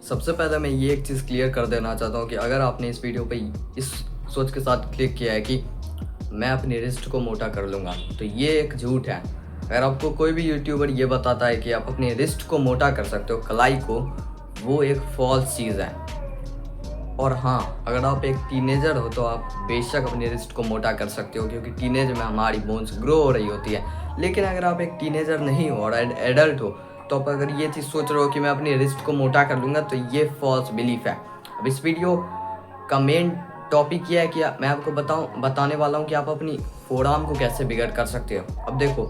सबसे पहले मैं ये एक चीज़ क्लियर कर देना चाहता हूँ कि अगर आपने इस वीडियो पे इस सोच के साथ क्लिक किया है कि मैं अपनी रिस्ट को मोटा कर लूँगा, तो ये एक झूठ है। अगर आपको कोई भी यूट्यूबर ये बताता है कि आप अपनी रिस्ट को मोटा कर सकते हो, कलाई को, वो एक फॉल्स चीज़ है। और हाँ, अगर आप एक टीनेजर हो तो आप बेशक अपनी रिस्ट को मोटा कर सकते हो, क्योंकि टीनेज में हमारी बोन्स ग्रो हो रही होती है। लेकिन अगर आप एक टीनेजर नहीं हो और एडल्ट हो, तो आप अगर ये चीज़ सोच रहे हो कि मैं अपनी रिस्ट को मोटा कर लूँगा, तो ये फॉल्स बिलीफ है। अब इस वीडियो का मेन टॉपिक ये है कि मैं आपको बताने वाला हूँ कि आप अपनी फोरआर्म को कैसे बिगड़ कर सकते हो। अब देखो,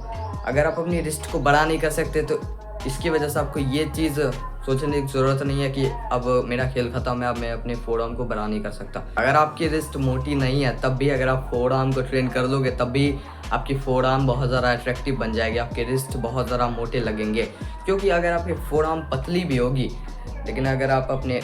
अगर आप अपनी रिस्ट को बड़ा नहीं कर सकते तो इसकी वजह से आपको ये चीज़ सोचने की ज़रूरत नहीं है कि अब मेरा खेल ख़त्म है, अब मैं अपने फोरआर्म को बड़ा नहीं कर सकता। अगर आपकी रिस्ट मोटी नहीं है तब भी अगर आप फोरआर्म को ट्रेन कर लोगे, तब भी आपकी फोरआर्म बहुत ज़्यादा अट्रैक्टिव बन जाएगी, आपके रिस्ट बहुत ज़्यादा मोटे लगेंगे। क्योंकि अगर आपकी फोरआर्म पतली भी होगी, लेकिन अगर आप अपने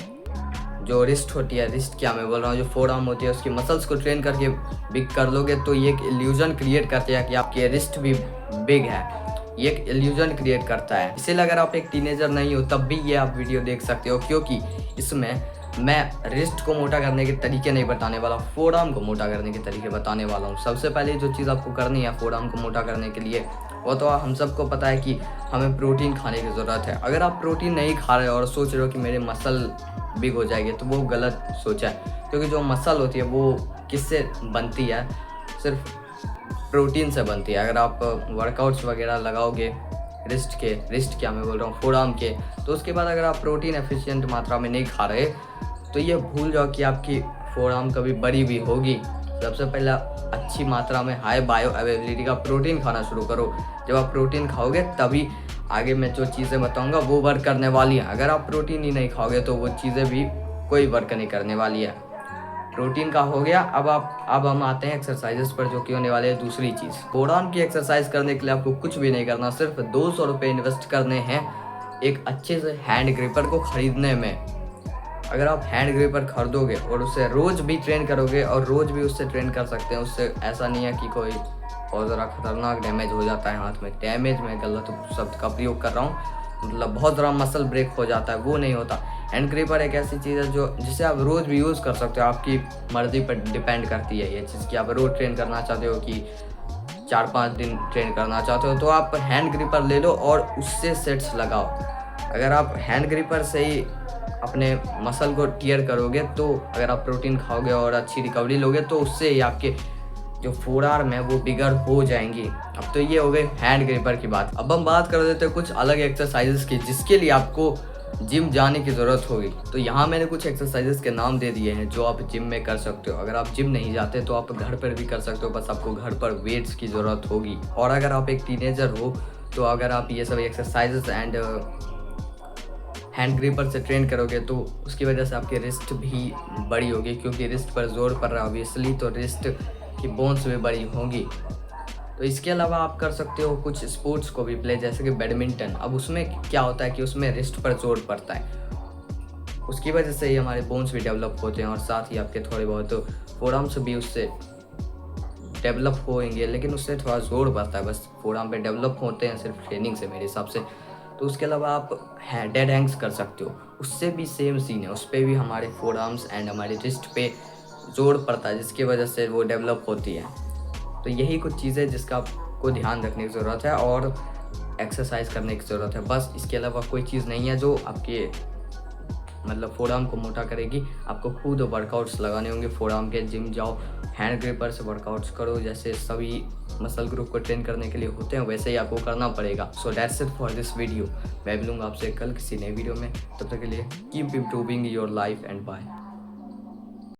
जो रिस्ट होती है, रिस्ट क्या मैं बोल रहा हूँ, जो फोरआर्म होती है उसकी मसल्स को ट्रेन करके बिग कर लोगे, तो ये एक इल्यूजन क्रिएट करते हैं कि आपकी रिस्ट भी बिग है। ये एक इल्यूजन क्रिएट करता है। इसलिए अगर आप एक टीनेजर नहीं हो तब भी ये आप वीडियो देख सकते हो, क्योंकि इसमें मैं रिस्ट को मोटा करने के तरीके नहीं बताने वाला, फोरआर्म को मोटा करने के तरीके बताने वाला हूँ। सबसे पहले जो चीज़ आपको करनी है फोरआर्म को मोटा करने के लिए, वो तो हम सबको पता है कि हमें प्रोटीन खाने की ज़रूरत है। अगर आप प्रोटीन नहीं खा रहे हो और सोच रहे हो कि मेरे मसल बिग हो जाएगी, तो वो गलत सोचा है। क्योंकि जो मसल होती है वो किससे बनती है? सिर्फ प्रोटीन से बनती है। अगर आप वर्कआउट्स वगैरह लगाओगे रिस्ट क्या मैं बोल रहा हूँ, फोरआर्म के, तो उसके बाद अगर आप प्रोटीन एफिशिएंट मात्रा में नहीं खा रहे, तो ये भूल जाओ कि आपकी फोरआर्म कभी बड़ी भी होगी। सबसे पहले अच्छी मात्रा में हाई बायो अवेलेबिलिटी का प्रोटीन खाना शुरू करो। जब आप प्रोटीन खाओगे तभी आगे मैं जो चीज़ें बताऊँगा वो वर्क करने वाली हैं। अगर आप प्रोटीन ही नहीं खाओगे तो वो चीज़ें भी कोई वर्क नहीं करने वाली है। प्रोटीन का हो गया। अब हम आते हैं एक्सरसाइजेस पर, जो कि होने वाले हैं दूसरी चीज़। फोरआर्म की एक्सरसाइज करने के लिए आपको कुछ भी नहीं करना, सिर्फ 200 रुपये इन्वेस्ट करने हैं एक अच्छे से हैंड ग्रिपर को खरीदने में। अगर आप हैंड ग्रिपर खरीदोगे और उससे रोज़ भी ट्रेन करोगे, और रोज़ भी उससे ट्रेन कर सकते हैं, उससे ऐसा नहीं है कि कोई बहुत ज़रा खतरनाक डैमेज हो जाता है हाथ में। डैमेज में गलत शब्द का प्रयोग कर रहा हूँ, मतलब बहुत ज़रा मसल ब्रेक हो जाता है, वो नहीं होता। हैंड ग्रिपर एक ऐसी चीज़ है जिसे आप रोज़ भी यूज़ कर सकते हो। आपकी मर्ज़ी पर डिपेंड करती है ये चीज़ कि आप रोज़ ट्रेन करना चाहते हो कि 4-5 दिन ट्रेन करना चाहते हो, तो आप हैंड ग्रिपर ले लो और उससे सेट्स लगाओ। अगर आप हैंड ग्रिपर से ही अपने मसल को टियर करोगे, तो अगर आप प्रोटीन खाओगे और अच्छी रिकवरी लोगे, तो उससे ही आपके जो फोरआर्म है वो बिगड़ हो जाएंगी। अब तो ये हो गई हैंड ग्रिपर की बात। अब हम बात कर देते हैं कुछ अलग एक्सरसाइजेस की, जिसके लिए आपको जिम जाने की ज़रूरत होगी। तो यहाँ मैंने कुछ एक्सरसाइजेस के नाम दे दिए हैं जो आप जिम में कर सकते हो। अगर आप जिम नहीं जाते तो आप घर पर भी कर सकते हो, बस आपको घर पर वेट्स की ज़रूरत होगी। और अगर आप एक टीनेजर हो तो अगर आप ये सब एक्सरसाइजेस एंड हैंड ग्रिपर से ट्रेन करोगे, तो उसकी वजह से आपकी रिस्ट भी बड़ी होगी, क्योंकि रिस्ट पर जोर पड़ रहा है ऑब्वियसली, तो रिस्ट की बोन्स भी बड़ी होंगी। तो इसके अलावा आप कर सकते हो कुछ स्पोर्ट्स को भी प्ले, जैसे कि बैडमिंटन। अब उसमें क्या होता है कि उसमें रिस्ट पर जोर पड़ता है, उसकी वजह से ही हमारे बोन्स भी डेवलप होते हैं, और साथ ही आपके थोड़े बहुत फोरआर्म्स भी उससे डेवलप होंगे, लेकिन उससे थोड़ा जोर पड़ता है। बस फोरआर्म पे डेवलप होते हैं सिर्फ ट्रेनिंग से, मेरे हिसाब से। तो उसके अलावा आप डेड हैंग्स कर सकते हो, उससे भी सेम सीन है, उस पर भी हमारे फोरआर्म्स एंड हमारी रिस्ट पे जोर पड़ता है, जिसकी वजह से वो डेवलप होती है। तो यही कुछ चीज़ें जिसका आपको ध्यान रखने की ज़रूरत है और एक्सरसाइज करने की ज़रूरत है, बस। इसके अलावा कोई चीज़ नहीं है जो आपके मतलब फोरआर्म को मोटा करेगी। आपको खुद वर्कआउट्स लगाने होंगे फोरआर्म के। जिम जाओ, हैंड ग्रिपर से वर्कआउट्स करो, जैसे सभी मसल ग्रुप को ट्रेन करने के लिए होते हैं, वैसे ही आपको करना पड़ेगा। So that's it for this video. मैं मिलूंगा आपसे कल किसी नए वीडियो में। तब तक के लिए keep improving your life and bye.